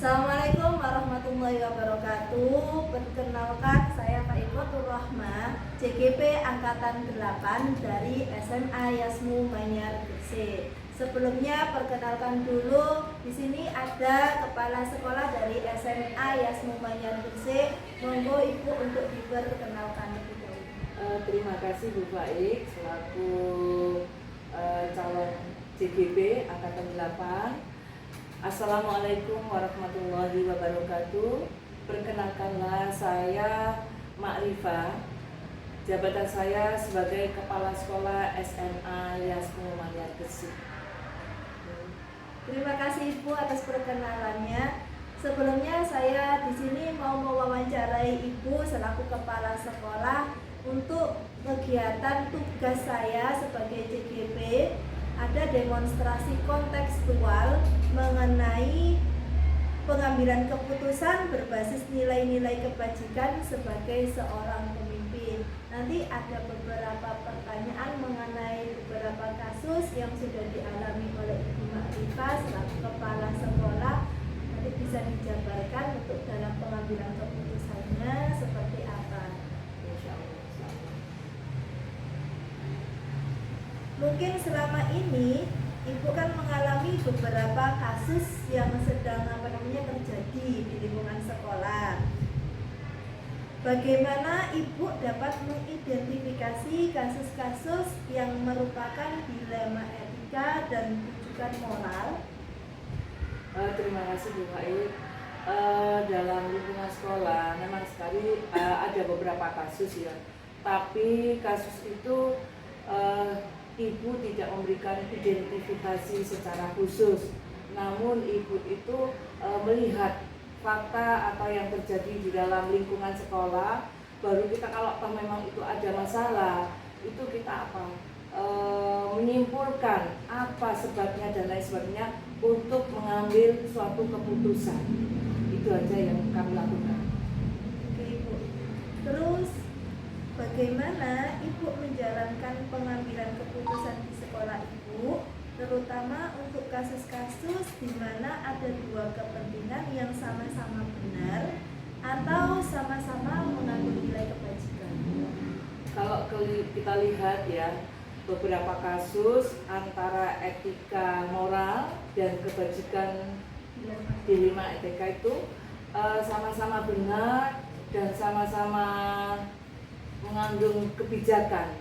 Assalamualaikum warahmatullahi wabarakatuh. Perkenalkan, saya Pak Iqbatul Rahma, CGP Angkatan 8 dari SMA Yasmu Manyar Gresik. Sebelumnya perkenalkan dulu, di sini ada kepala sekolah dari SMA Yasmu Manyar Gresik. Monggo Ibu untuk diperkenalkan lebih dahulu. Terima kasih Bu Faik selaku calon CGP Angkatan 8. Assalamualaikum warahmatullahi wabarakatuh. Perkenalkanlah, saya Ma'rifah. Jabatan saya sebagai Kepala Sekolah SMA Yasmu Manyar Gresik. Terima kasih Ibu atas perkenalannya. Sebelumnya saya di sini mau mewawancarai Ibu selaku kepala sekolah untuk kegiatan tugas saya sebagai CGP. Ada demonstrasi kontekstual mengenai pengambilan keputusan berbasis nilai-nilai kebajikan sebagai seorang pemimpin. Nanti ada beberapa pertanyaan mengenai beberapa kasus yang sudah dialami oleh Ibu Ma'rifah selaku kepala sekolah. Nanti bisa dijabarkan untuk dalam pengambilan keputusannya seperti apa. Mungkin selama ini Ibu kan mengalami beberapa kasus yang sedang terjadi di lingkungan sekolah. Bagaimana Ibu dapat mengidentifikasi kasus-kasus yang merupakan dilema etika dan rujukan moral? Terima kasih Bu Faik. Dalam lingkungan sekolah memang sekali ada beberapa kasus ya. Tapi kasus itu Ibu tidak memberikan identifikasi secara khusus, namun Ibu itu melihat fakta atau yang terjadi di dalam lingkungan sekolah. Baru kita kalau memang itu ada masalah, itu kita menyimpulkan apa sebabnya dan lain sebagainya untuk mengambil suatu keputusan. Itu aja yang kami lakukan. Oke Ibu. Terus bagaimana Ibu menjalankan pengambilan keputusan di sekolah Ibu, terutama untuk kasus-kasus di mana ada dua kepentingan yang sama-sama benar atau sama-sama mengandung nilai kebajikan? Kalau kita lihat ya, beberapa kasus antara etika moral dan kebajikan dilema etika itu sama-sama benar dan sama-sama mengandung kebijakan,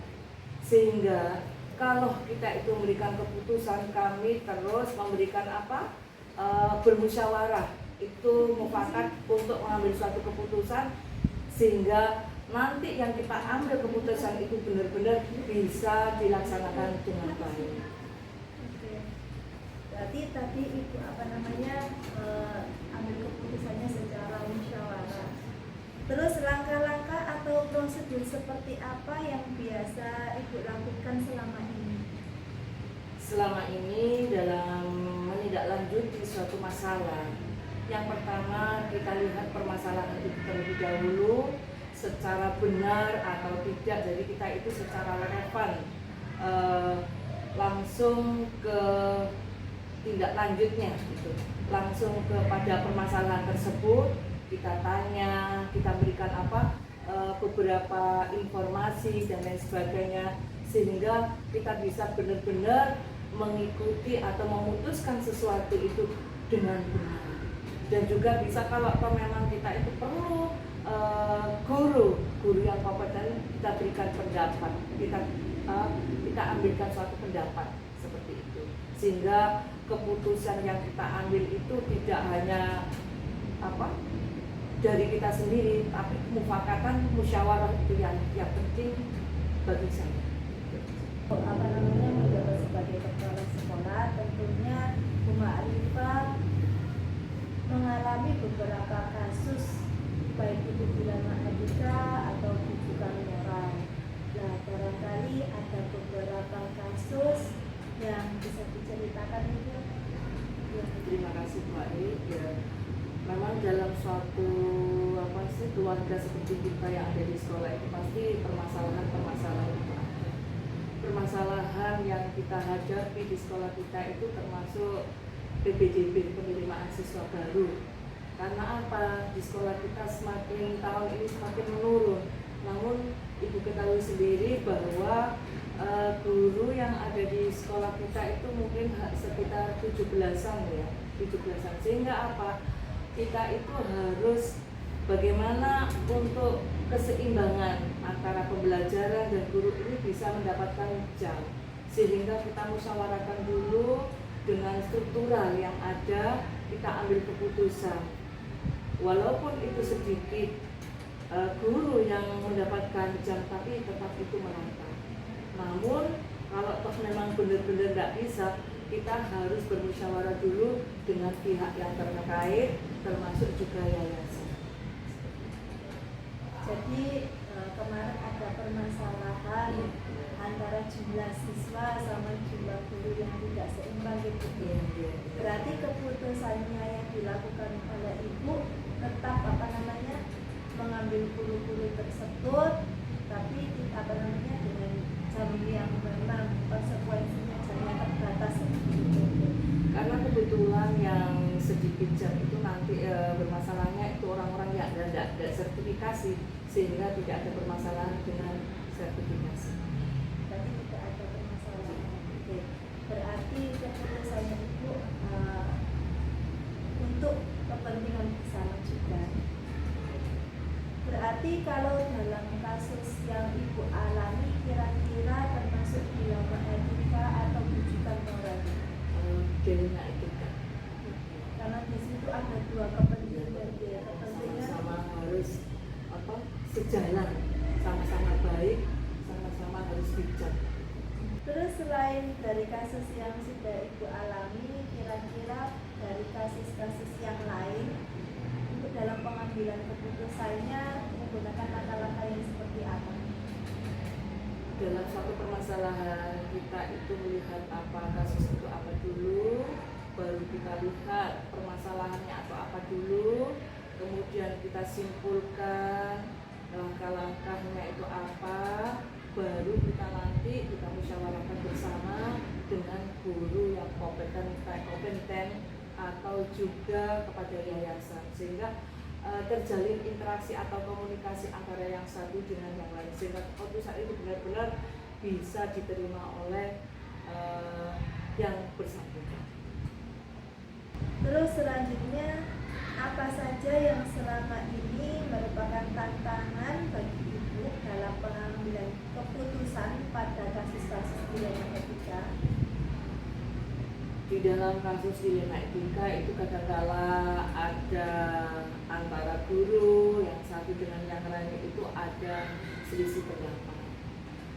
sehingga kalau kita itu memberikan keputusan, kami terus memberikan bermusyawarah, itu mufakat untuk mengambil suatu keputusan sehingga nanti yang kita ambil keputusan itu benar-benar bisa dilaksanakan dengan baik. Oke. Berarti tadi Ibu ambil keputusannya secara musyawarah. Terus langkah-langkah atau prosedur seperti apa yang biasa Ibu lakukan selama ini? Selama ini dalam menindaklanjuti suatu masalah, yang pertama kita lihat permasalahan itu terlebih dahulu secara benar atau tidak. Jadi kita itu secara relevan langsung ke tindak lanjutnya gitu. Langsung kepada permasalahan tersebut kita tanya, kita berikan beberapa informasi dan lain sebagainya, sehingga kita bisa benar-benar mengikuti atau memutuskan sesuatu itu dengan benar. Dan juga bisa kalau memang kita itu perlu guru yang kompeten, kita berikan pendapat, kita ambilkan suatu pendapat seperti itu, sehingga keputusan yang kita ambil itu tidak hanya dari kita sendiri, tapi mufakatan musyawarah itu yang penting bagi saya. Menjabat sebagai kepala sekolah, tentunya Bu Ma'rifah mengalami beberapa kasus, baik itu dilema etika atau rujukan moral. Nah, barangkali ada beberapa kasus yang bisa diceritakan Ibu. Ya. Terima kasih Bu Ari. Ya, memang dalam suatu keluarga seperti kita yang ada di sekolah itu pasti permasalahan itu ada. Permasalahan yang kita hadapi di sekolah kita itu termasuk PPDB, penerimaan siswa baru. Karena apa? Di sekolah kita semakin tahun ini semakin menurun. Namun Ibu ketahui sendiri bahwa guru yang ada di sekolah kita itu mungkin sekitar 17-an ya, 17-an. Sehingga apa? Kita itu harus bagaimana untuk keseimbangan antara pembelajaran dan guru ini bisa mendapatkan jam. Sehingga kita musyawarahkan dulu dengan struktural yang ada, kita ambil keputusan. Walaupun itu sedikit guru yang mendapatkan jam, tapi tetap itu merata. Namun kalau toh memang benar-benar tidak bisa, kita harus bermusyawarah dulu dengan pihak yang terkait, termasuk juga yayasan. Jadi kemarin ada permasalahan antara jumlah siswa sama jumlah guru yang tidak seimbang gitu. Berarti keputusannya yang dilakukan oleh ibu tetap mengambil guru-guru tersebut, tapi dengan jam yang memang konsekuensinya jamnya terbatas. Karena kebetulan yang sedikit jam itu nanti bermasalahnya itu orang-orang yang tidak sertifikasi, sehingga tidak ada permasalahan dengan sertifikasi. Berarti tidak ada permasalahan. Oke. Berarti keputusannya ibu untuk kepentingan bersama juga. Berarti kalau dalam kasus yang ibu alami kira-kira termasuk dilema etika atau rujukan moral? Dilema etika. Karena di situ ada dua kepentingan, Sama-sama harus sejalan, sama-sama baik, sama-sama harus bijak. Terus selain dari kasus yang sudah ibu alami, kira-kira dari kasus-kasus yang lain untuk dalam pengambilan keputusannya menggunakan langkah-langkah yang seperti apa? Dalam suatu permasalahan kita itu melihat apa kasus itu apa dulu, baru kita lihat permasalahannya atau apa dulu, kemudian kita simpulkan langkah-langkahnya itu apa, baru kita nanti kita musyawarahkan bersama dengan guru yang kompeten atau juga kepada yayasan, sehingga terjalin interaksi atau komunikasi antara yang satu dengan yang lain, sehingga keputusan itu benar-benar bisa diterima oleh yang bersangkutan. Terus selanjutnya apa saja yang selama ini merupakan tantangan bagi ibu dalam pengambilan keputusan pada kasus-kasus dilema etika? Di dalam kasus dilema etika itu kadang-kala ada antara guru yang satu dengan yang lain itu ada selisih pendapat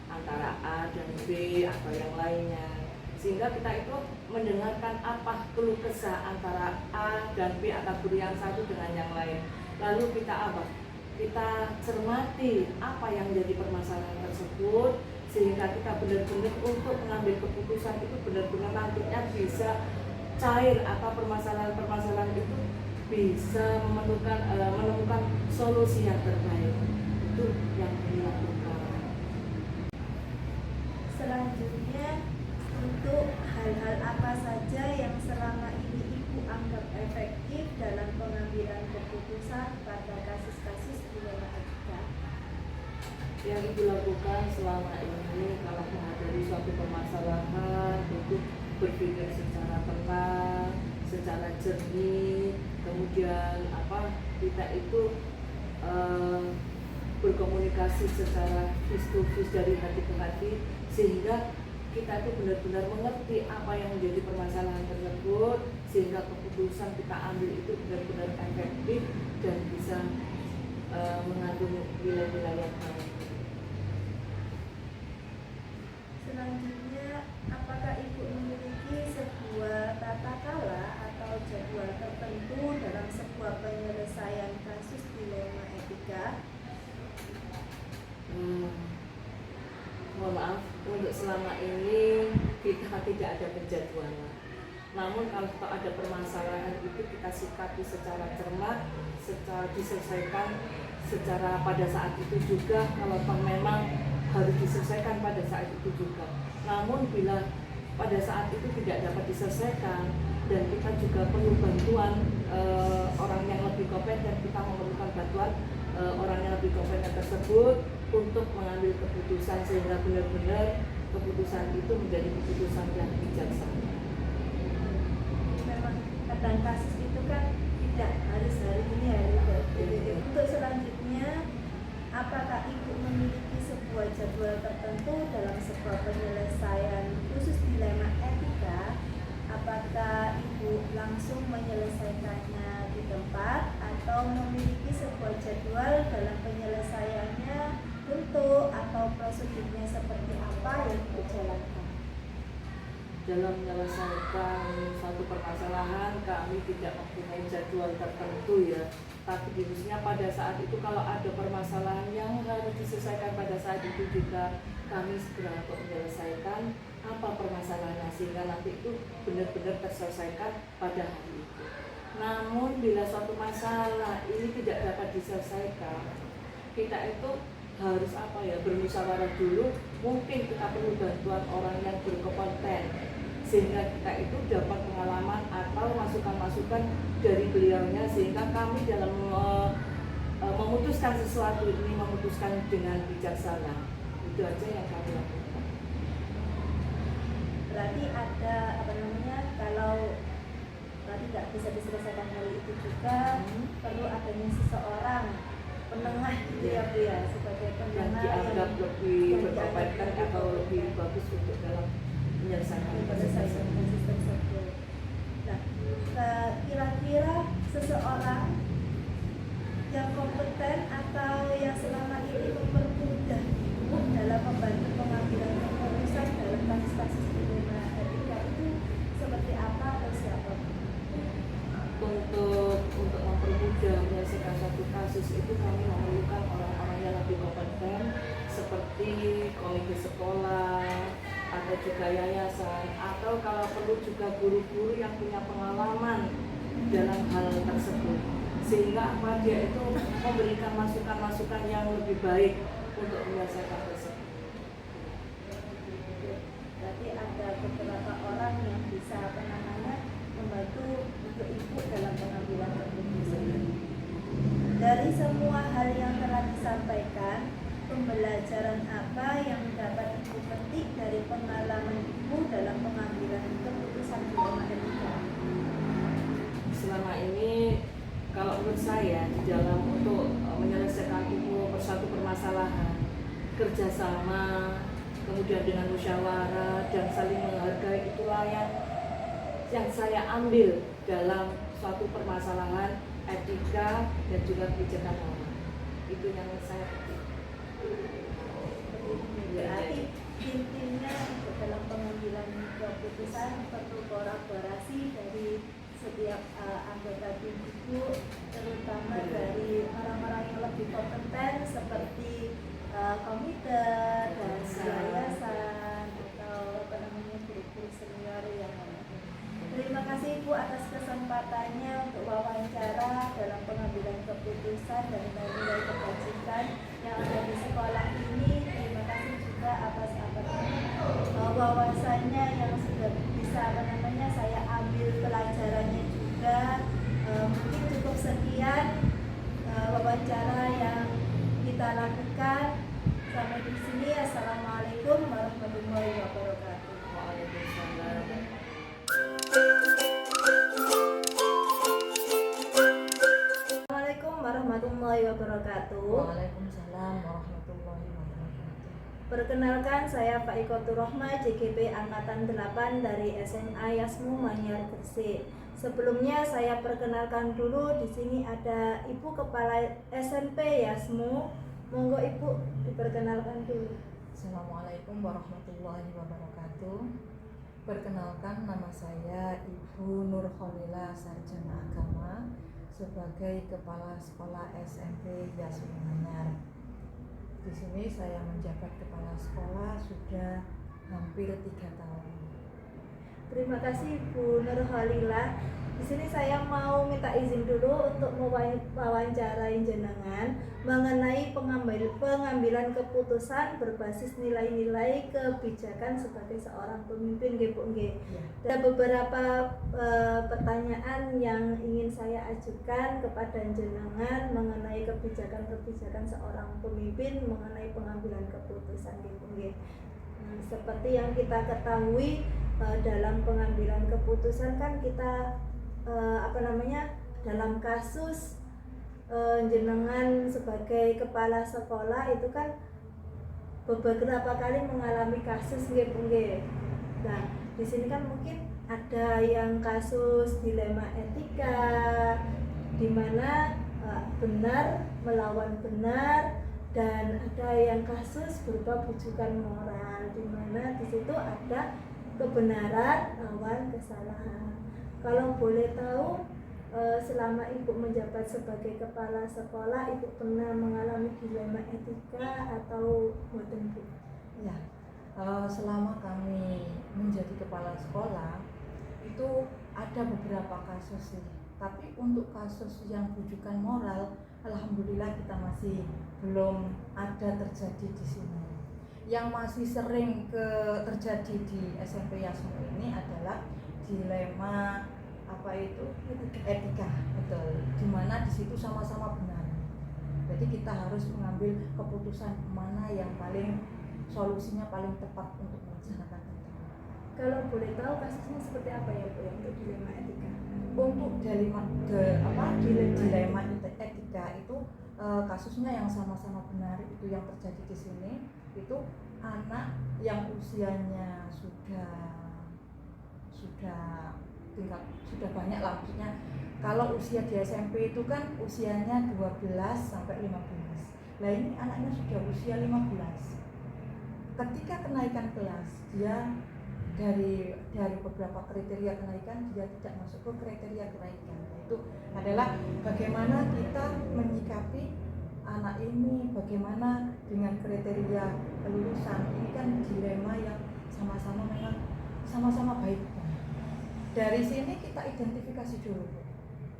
antara A dan B atau yang lainnya, sehingga kita itu mendengarkan apa keluh kesah antara A dan B atau guru yang satu dengan yang lain, lalu kita cermati apa yang menjadi permasalahan tersebut, sehingga kita benar-benar untuk mengambil keputusan itu benar-benar nantinya bisa cair atau permasalahan-permasalahan itu bisa menemukan solusi yang terbaik. Itu yang dilakukan. Selanjutnya, untuk hal-hal apa saja yang selama ini ibu anggap efektif dalam pengambilan keputusan pada kasus-kasus dilema etika? Yang ibu lakukan selama ini kalau menghadapi suatu permasalahan itu berpikir secara tenang, secara jernih, kemudian kita itu berkomunikasi secara face to face dari hati ke hati, sehingga kita itu benar-benar mengerti apa yang menjadi permasalahan tersebut, sehingga keputusan kita ambil itu benar-benar efektif dan bisa mengandung nilai-nilai yang baik. Selanjutnya, apakah ibu memiliki sebuah tata cara atau jadwal tertentu dalam sebuah penyelesaian kasus dilema etika? Mohon maaf, untuk selama ini kita tidak ada penjadwalan. Namun kalau ada permasalahan itu kita sikapi secara cermat, secara diselesaikan secara pada saat itu juga, kalau memang harus diselesaikan pada saat itu juga. Namun bila pada saat itu tidak dapat diselesaikan dan kita juga perlu bantuan orang yang lebih dan kita memerlukan bantuan orang yang lebih kompeten tersebut untuk mengambil keputusan sehingga benar-benar keputusan itu menjadi keputusan yang bijaksana. Memang kadang kasus itu kan tidak harus hari ini hari itu. Untuk selanjutnya, apakah ibu memiliki sebuah jadwal tertentu dalam sebuah penyelesaian khusus dilema etika? Apakah ibu langsung menyelesaikannya di tempat atau memiliki sebuah jadwal dalam penyelesaiannya, bentuk atau prosedurnya seperti apa yang ibu jalankan? Dalam menyelesaikan suatu permasalahan kami tidak mempunyai jadwal tertentu ya, tapi khususnya pada saat itu kalau ada permasalahan yang harus diselesaikan pada saat itu juga kami segera untuk menyelesaikan apa permasalahannya sehingga nanti itu benar-benar terselesaikan pada hari itu. Namun bila suatu masalah ini tidak dapat diselesaikan, kita itu harus bermusyawarah dulu, mungkin kita perlu bantuan orang yang berkompeten sehingga kita itu dapat pengalaman atau masukan-masukan dari beliaunya sehingga kami dalam memutuskan sesuatu ini memutuskan dengan bijaksana. Itu aja yang kami lakukan. Berarti ada kalau tidak bisa diselesaikan hal itu juga perlu adanya seseorang penengah gitu ya Bu ya, sebagai yang penengah dianggap lebih berkompeten atau lebih bagus untuk dalam menyelesaikan kasus tersebut. Nah, kira-kira seseorang yang kompeten atau yang selama ini mempermudah ibu dalam membantu pengambilan keputusan dalam kasus-kasus dilema etika itu seperti apa atau siapa? Untuk mempermudah menyelesaikan satu kasus itu kami memerlukan orang-orang yang lebih kompeten seperti komite sekolah atau juga yayasan atau kalau perlu juga guru-guru yang punya pengalaman dalam hal tersebut sehingga dia itu memberikan masukan-masukan yang lebih baik untuk menyelesaikan tersebut. Berarti ada beberapa orang yang bisa membantu untuk ibu dalam pengambilan keputusan. Dari semua hal yang telah disampaikan, pembelajaran apa yang dapat ibu petik dari pengalaman ibu dalam pengambilan keputusan dilema etika? Selama ini kalau menurut saya di dalam untuk menyelesaikan satu permasalahan, kerjasama, kemudian dengan musyawarah dan saling menghargai itulah yang saya ambil dalam suatu permasalahan etika dan juga kebijakan orang. Itu yang saya petik. Berarti intinya dalam pengambilan keputusan perlu kolaborasi dari setiap anggota tim ibu, terutama dari orang-orang yang lebih kompeten seperti komite dan yayasan atau guru-guru senior yang lain. Terima kasih Ibu atas kesempatannya untuk wawancara dalam pengambilan keputusan dan nilai kebajikan yang ada di sekolah ini. Terima kasih juga atas wawasannya yang sudah bisa saya ambil pelajarannya juga. Mungkin cukup sekian wawancara yang kita lakukan. Sampai di sini. Assalamualaikum warahmatullahi wabarakatuh. Waalaikumsalam. Assalamualaikum warahmatullahi wabarakatuh. Waalaikumsalam warahmatullahi wabarakatuh. Perkenalkan, saya Pak Ikotur Rohma, JGP Angkatan 8 dari SMA Yasmu Manyar Gresik. Sebelumnya saya perkenalkan dulu, di sini ada Ibu Kepala SMP Yasmu. Monggo Ibu diperkenalkan dulu. Assalamualaikum warahmatullahi wabarakatuh. Perkenalkan, nama saya Ibu Nurholila Sarjana Agama sebagai Kepala Sekolah SMP Yasmu Manyar. Di sini saya menjabat kepala sekolah sudah hampir 3 tahun. Terima kasih Bu Nurholila. Di sini saya mau minta izin dulu untuk mewawancarai jenengan mengenai pengambilan keputusan berbasis nilai-nilai kebijakan sebagai seorang pemimpin, nggih Bu nggih. Ya. Ada beberapa pertanyaan yang ingin saya ajukan kepada jenengan mengenai kebijakan-kebijakan seorang pemimpin mengenai pengambilan keputusan, nggih Bu nggih. Seperti yang kita ketahui, dalam pengambilan keputusan kan kita dalam kasus jenengan sebagai kepala sekolah itu kan beberapa kali mengalami kasus, nggih Bu nggih. Nah, di sini kan mungkin ada yang kasus dilema etika di mana benar melawan benar, dan ada yang kasus berupa bujukan moral di mana di situ ada kebenaran lawan kesalahan. Kalau boleh tahu, selama Ibu menjabat sebagai kepala sekolah, Ibu pernah mengalami dilema etika atau boten Bu? Ya, selama kami menjadi kepala sekolah itu ada beberapa kasus sih. Tapi untuk kasus yang bujukan moral, alhamdulillah kita masih belum ada terjadi di sini. Yang masih sering terjadi di SMP Yasmu ini adalah dilema etika, betul. Dimana di situ sama-sama benar. Jadi kita harus mengambil keputusan mana yang paling solusinya paling tepat untuk melaksanakan itu. Kalau boleh tahu kasusnya seperti apa ya Bu untuk dilema etika? Untuk dilema etika itu kasusnya yang sama-sama benar itu yang terjadi di sini itu anak yang usianya sudah banyak lah, maksudnya kalau usia di SMP itu kan usianya 12 sampai 15. Lah ini anaknya sudah usia 15. Ketika kenaikan kelas, dia dari beberapa kriteria kenaikan dia tidak masuk ke kriteria kenaikan. Itu adalah bagaimana kita menyikapi anak ini, bagaimana dengan kriteria kelulusan. Ini kan dilema yang sama-sama memang sama-sama baik. Dari sini kita identifikasi dulu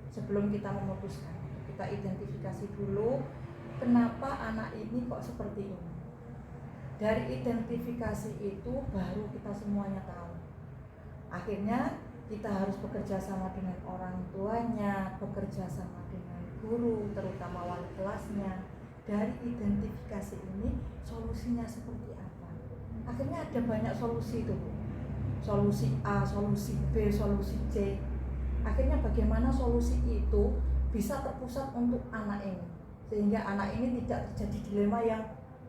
sebelum kita memutuskan. Kita identifikasi dulu kenapa anak ini kok seperti ini. Dari identifikasi itu baru kita semuanya tahu. Akhirnya kita harus bekerja sama dengan orang tuanya, bekerja sama dengan guru, terutama wali kelasnya. Dari identifikasi ini solusinya seperti apa. Akhirnya ada banyak solusi itu, Bu. Solusi A, solusi B, solusi C. Akhirnya bagaimana solusi itu bisa terpusat untuk anak ini, sehingga anak ini tidak terjadi dilema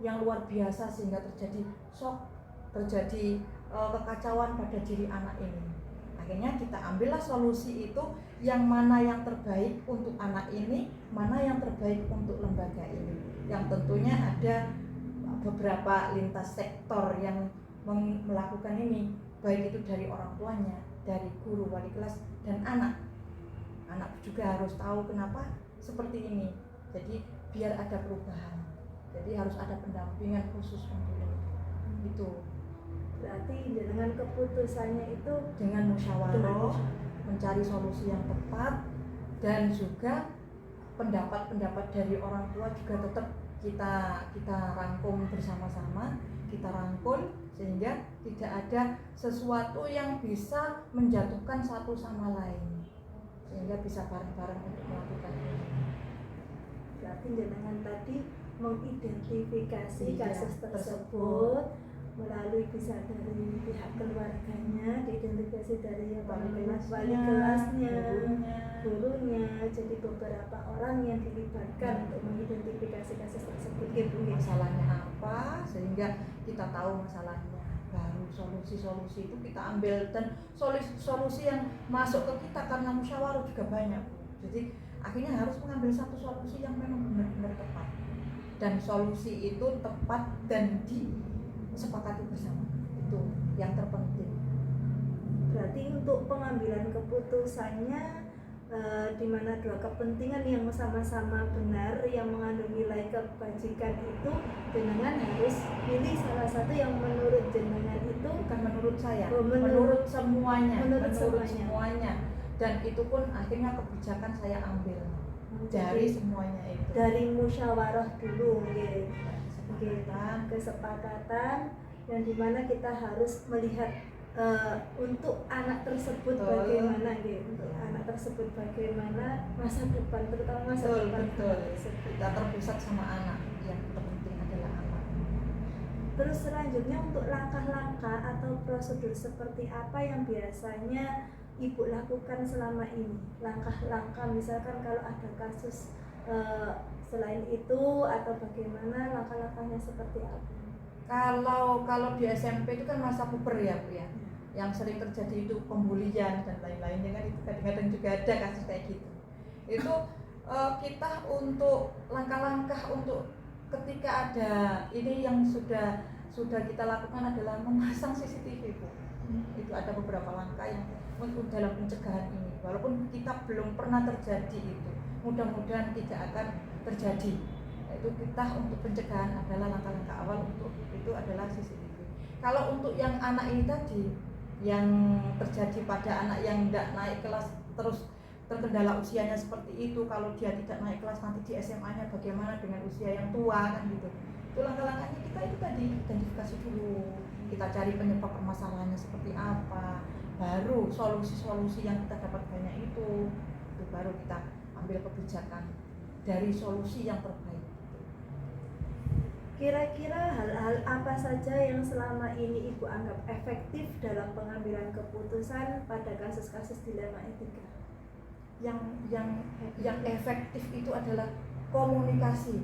yang luar biasa, sehingga terjadi shock, terjadi kekacauan pada diri anak ini. Akhirnya kita ambillah solusi itu yang mana yang terbaik untuk anak ini, mana yang terbaik untuk lembaga ini. Yang tentunya ada beberapa lintas sektor yang melakukan ini, baik itu dari orang tuanya, dari guru, wali kelas, dan anak. Anak juga harus tahu kenapa seperti ini. Jadi biar ada perubahan. Jadi harus ada pendampingan khusus untuk ini. Itu. Berarti dengan keputusannya itu dengan musyawarah, mencari solusi yang tepat, dan juga pendapat-pendapat dari orang tua juga tetap kita rangkum bersama-sama, kita rangkul sehingga tidak ada sesuatu yang bisa menjatuhkan satu sama lain, sehingga bisa bareng-bareng untuk melakukan ini. Berarti dengan tadi mengidentifikasi Iya, kasus tersebut melalui bisa dari pihak keluarganya, diidentifikasi dari wali kelasnya, gurunya, jadi beberapa orang yang dilibatkan untuk mengidentifikasi kasus tersebut. Masalahnya apa, sehingga kita tahu masalahnya, baru solusi-solusi itu kita ambil, dan solusi yang masuk ke kita karena musyawarah juga banyak, Bu. Jadi akhirnya harus mengambil satu solusi yang memang benar-benar tepat, dan solusi itu tepat dan disepakati bersama. Itu yang terpenting. Berarti untuk pengambilan keputusannya di mana dua kepentingan yang sama-sama benar, yang mengandung nilai kebajikan itu, jenengan harus pilih salah satu yang menurut jenengan itu, Bukan menurut saya, menurut menurut semuanya, menurut semuanya. dan itu pun akhirnya kebijakan saya ambil dari semuanya itu. dari musyawarah dulu nggih. Kesepakatan. Kesepakatan yang dimana kita harus melihat untuk anak tersebut Betul. bagaimana nggih, untuk anak tersebut bagaimana masa depan, terutama masa Betul, depan betul. anak tersebut. Kita terpusat sama anak, yang terpenting adalah anak. Terus selanjutnya untuk langkah-langkah atau prosedur seperti apa yang biasanya Ibu lakukan selama ini? Langkah-langkah misalkan kalau ada kasus selain itu, atau bagaimana langkah-langkahnya seperti apa? Kalau di SMP itu kan masa puber ya Bu ya, yang sering terjadi itu pembulian dan lain-lainnya kan, itu kadang-kadang juga ada kasus kayak gitu. Itu kita untuk langkah-langkah untuk ketika ada ini yang sudah kita lakukan adalah memasang CCTV Bu. Itu ada beberapa langkah yang untuk dalam pencegahan ini, walaupun kita belum pernah terjadi itu, mudah-mudahan tidak akan terjadi. Itu kita untuk pencegahan adalah langkah-langkah awal untuk itu adalah CCTV. Kalau untuk yang anak ini tadi yang terjadi pada anak yang tidak naik kelas, terus terkendala usianya seperti itu, kalau dia tidak naik kelas nanti di SMA-nya bagaimana dengan usia yang tua kan gitu. Itu langkah-langkahnya kita itu tadi identifikasi dulu, kita cari penyebab permasalahannya seperti apa, baru solusi-solusi yang kita dapat banyak itu baru kita ambil kebijakan dari solusi yang terbaik. Kira-kira hal-hal apa saja yang selama ini Ibu anggap efektif dalam pengambilan keputusan pada kasus-kasus dilema etika? Yang efektif itu adalah komunikasi.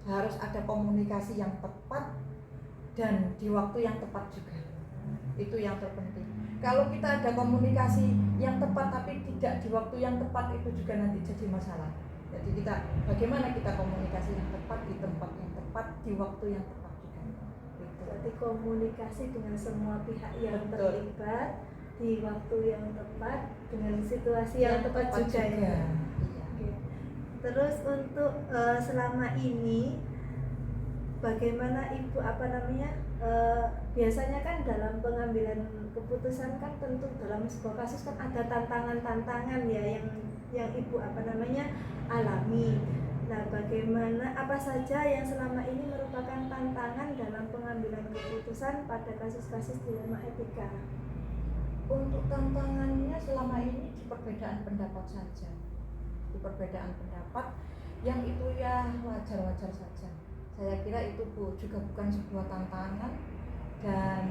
Harus ada komunikasi yang tepat dan di waktu yang tepat juga. Itu yang terpenting. Kalau kita ada komunikasi yang tepat tapi tidak di waktu yang tepat, itu juga nanti jadi masalah. Jadi kita bagaimana kita komunikasi yang tepat di tempat yang tepat di waktu yang tepat juga. Berarti komunikasi dengan semua pihak yang Betul. terlibat di waktu yang tepat dengan situasi yang tepat juga. Ya. Iya. Oke. Terus untuk selama ini bagaimana Ibu biasanya kan dalam pengambilan keputusan kan tentu dalam sebuah kasus kan ada tantangan-tantangan ya yang Ibu alami. Nah, bagaimana apa saja yang selama ini merupakan tantangan dalam pengambilan keputusan pada kasus-kasus dilema etika? Untuk tantangannya selama ini di perbedaan pendapat saja. Di perbedaan pendapat yang itu ya wajar-wajar saja. Saya kira itu juga bukan sebuah tantangan, dan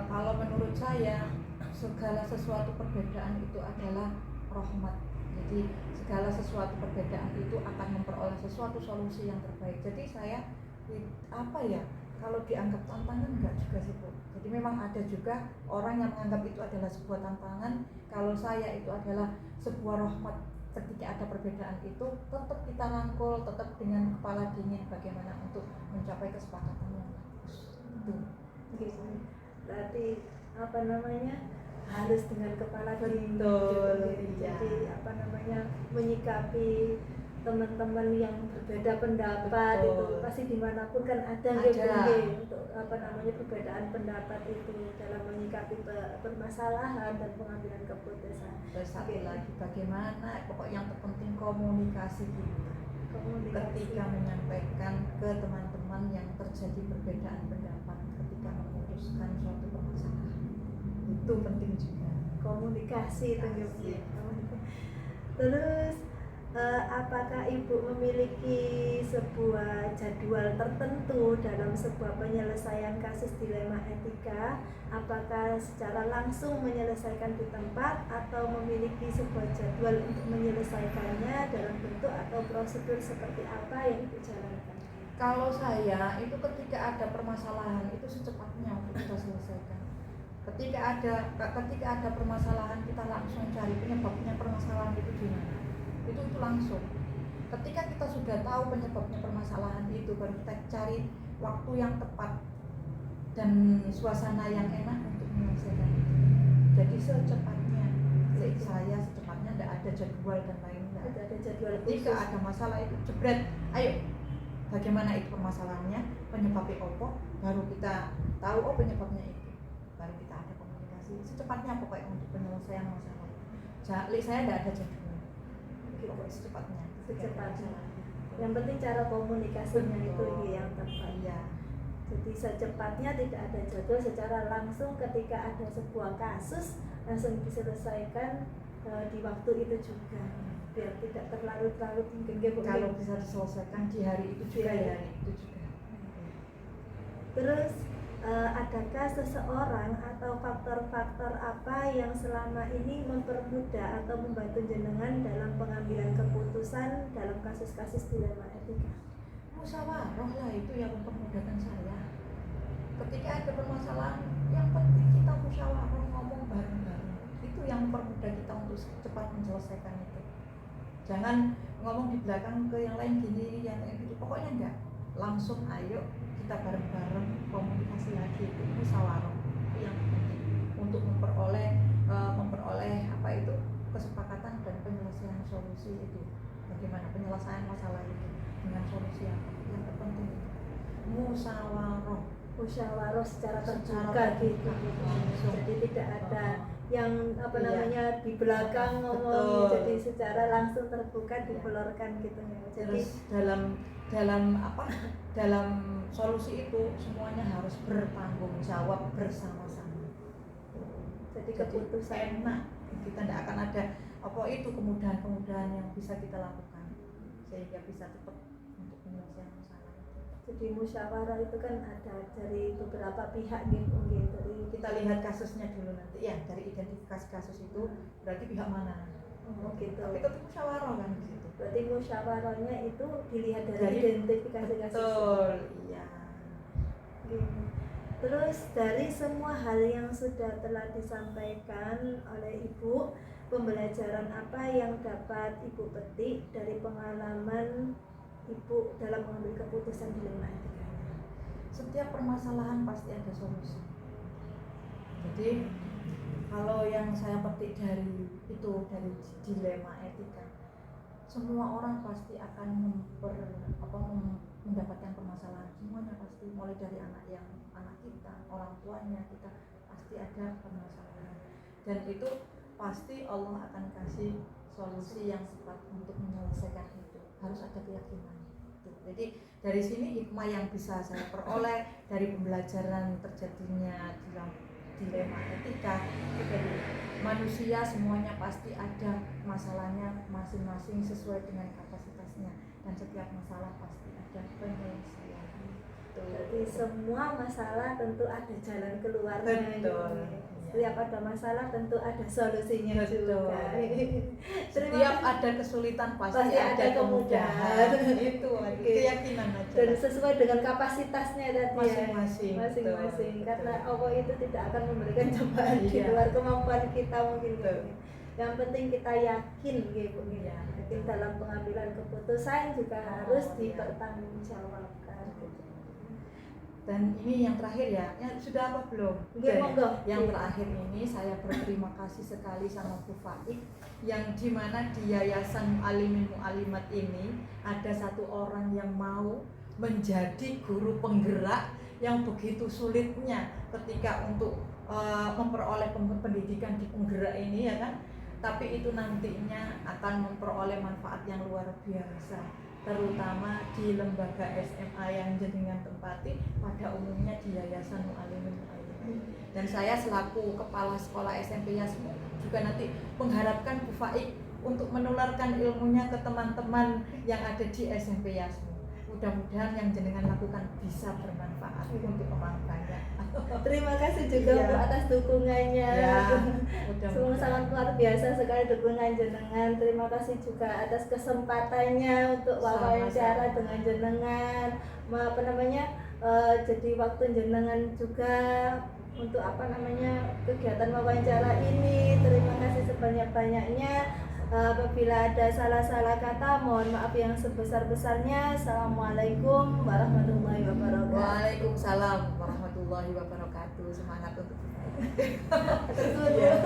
kalau menurut saya segala sesuatu perbedaan itu adalah rahmat. Jadi segala sesuatu perbedaan itu akan memperoleh sesuatu solusi yang terbaik. Jadi saya kalau dianggap tantangan enggak juga sih Bu. Jadi memang ada juga orang yang menganggap itu adalah sebuah tantangan. Kalau saya itu adalah sebuah rahmat. Ketika ada perbedaan itu tetap kita rangkul, tetap dengan kepala dingin bagaimana untuk mencapai kesepakatan yang bagus. Itu. Berarti harus dengan kepala dingin. Betul, Jadi iya. menyikapi teman-teman yang berbeda pendapat. Betul. Itu pasti dimanapun kan ada. Untuk perbedaan pendapat itu dalam menyikapi permasalahan dan pengambilan keputusan. Terus satu lagi bagaimana, pokoknya yang terpenting komunikasi kita. Ketika menyampaikan ke teman-teman yang terjadi perbedaan pendapat ketika memutuskan suatu permasalahan, itu penting juga. Komunikasi itu. Terus apakah Ibu memiliki sebuah jadwal tertentu dalam sebuah penyelesaian kasus dilema etika? Apakah secara langsung menyelesaikan di tempat atau memiliki sebuah jadwal untuk menyelesaikannya dalam bentuk atau prosedur seperti apa yang Ibu jalankan? Kalau saya itu ketika ada permasalahan itu secepatnya untuk kita selesaikan. Ketika ada permasalahan kita langsung cari penyebabnya permasalahan itu di mana. Itu langsung. Ketika kita sudah tahu penyebabnya permasalahan itu, baru kita cari waktu yang tepat dan suasana yang enak untuk menyelesaikan itu. Jadi secepatnya, saya secepatnya tidak ada jadwal dan lain-lain. Tidak ada jadwal Ketika khusus. ada masalah itu jebret, ayo bagaimana itu permasalahannya, penyebabnya apa, baru kita tahu penyebabnya itu, baru kita ada komunikasi secepatnya pokoknya untuk penyelesaian masalah. saya tidak ada jadwal. Pokoknya secepatnya. Yang penting cara komunikasinya itu yang tepat. Iya. Jadi secepatnya, tidak ada jadwal, secara langsung ketika ada sebuah kasus langsung diselesaikan di waktu itu juga, biar tidak terlarut-larut mungkin Kalau bisa diselesaikan di hari itu juga ya, hari itu juga. Terus adakah seseorang atau faktor-faktor apa yang selama ini mempermudah atau membantu jenengan dalam pengambilan keputusan dalam kasus-kasus dilema etika? Musyawarah lah itu yang mempermudahkan saya. Ketika ada permasalahan, yang penting kita musyawarah, ngomong bareng-bareng. Itu yang mempermudah kita untuk cepat menyelesaikan itu. Jangan ngomong di belakang ke yang lain gini, yang lain gitu. Pokoknya enggak. Langsung ayo kita bareng-bareng komunikasi lagi, itu musyawarah. Itu yang penting untuk memperoleh apa itu kesepakatan dan penyelesaian solusi itu. Bagaimana penyelesaian masalah itu dengan solusi yang terpenting itu musyawarah secara terbuka gitu. Jadi tidak ada yang Iya. di belakang ngomong, jadi secara langsung terbuka dibelorkan gitu ya. Jadi Terus dalam solusi itu semuanya harus bertanggung jawab bersama-sama. jadi keputusan enak, kita tidak akan ada kemudahan-kemudahan yang bisa kita lakukan sehingga bisa cepat untuk menyelesaikan masalah itu. jadi musyawarah itu kan ada dari beberapa pihak gitu. Dari Kita lihat kasusnya dulu nanti ya, dari identifikasi kasus itu berarti pihak mana. gitu. Tapi tetap musyawarah kan di situ. Berarti musyawarahnya itu dilihat dari Dari- identifikasi kasus. Betul, iya. Gini. Terus dari semua hal yang sudah telah disampaikan oleh Ibu, pembelajaran apa yang dapat Ibu petik dari pengalaman Ibu dalam mengambil keputusan dilema etika? Setiap permasalahan pasti ada solusi. Jadi kalau yang saya petik dari dilema etika, semua orang pasti akan mendapatkan permasalahan, semuanya pasti, mulai dari anak kita, orang tuanya kita, pasti ada permasalahan, dan itu pasti Allah akan kasih solusi yang tepat untuk menyelesaikan itu. Harus ada keyakinan itu. Jadi dari sini hikmah yang bisa saya peroleh dari pembelajaran terjadinya dilema etika, itu dari manusia semuanya pasti ada masalahnya masing-masing sesuai dengan kapasitasnya, dan setiap masalah pasti ada penyelesaian. Jadi semua masalah tentu ada jalan keluarnya. Betul. Setiap ada masalah tentu ada solusinya Betul. juga. Setiap ada kesulitan pasti ada kemudahan. Itu keyakinan aja. Dan sesuai dengan kapasitasnya tadi Masing-masing. masing-masing. Betul. Karena Allah itu tidak akan memberikan cobaan di Iya. luar kemampuan kita mungkin. Betul. Yang penting kita yakin gitu. Iya. Yakin dalam pengambilan keputusan juga harus dipertanggungjawabkan. Gitu. Dan ini yang terakhir ya, sudah apa belum? Nggih, monggo. Yang terakhir ini saya berterima kasih sekali sama Bu Faik, yang dimana di Yayasan Alimin Mu'alimat ini ada satu orang yang mau menjadi guru penggerak yang begitu sulitnya ketika untuk memperoleh pendidikan di penggerak ini ya kan, tapi itu nantinya akan memperoleh manfaat yang luar biasa, terutama di lembaga SMA yang jenengan tempati, pada umumnya di Yayasan Mu'alimin Mu'alimat. Dan saya selaku kepala sekolah SMP Yasmu juga nanti mengharapkan Bu Faik untuk menularkan ilmunya ke teman-teman yang ada di SMP Yasmu. Mudah-mudahan yang jenengan lakukan bisa bermanfaat untuk orang banyak. Terima kasih juga Iya. Bu atas dukungannya. Ya, Semua sangat luar biasa sekali dukungan jenengan. Terima kasih juga atas kesempatannya untuk wawancara Sama-sama. dengan jenengan. Jadi waktu jenengan juga untuk kegiatan wawancara ini. Terima kasih sebanyak-banyaknya. Apabila ada salah-salah kata, mohon maaf yang sebesar-besarnya. Assalamualaikum warahmatullahi wabarakatuh. Waalaikumsalam warahmatullahi wabarakatuh. Semangat untuk Terus,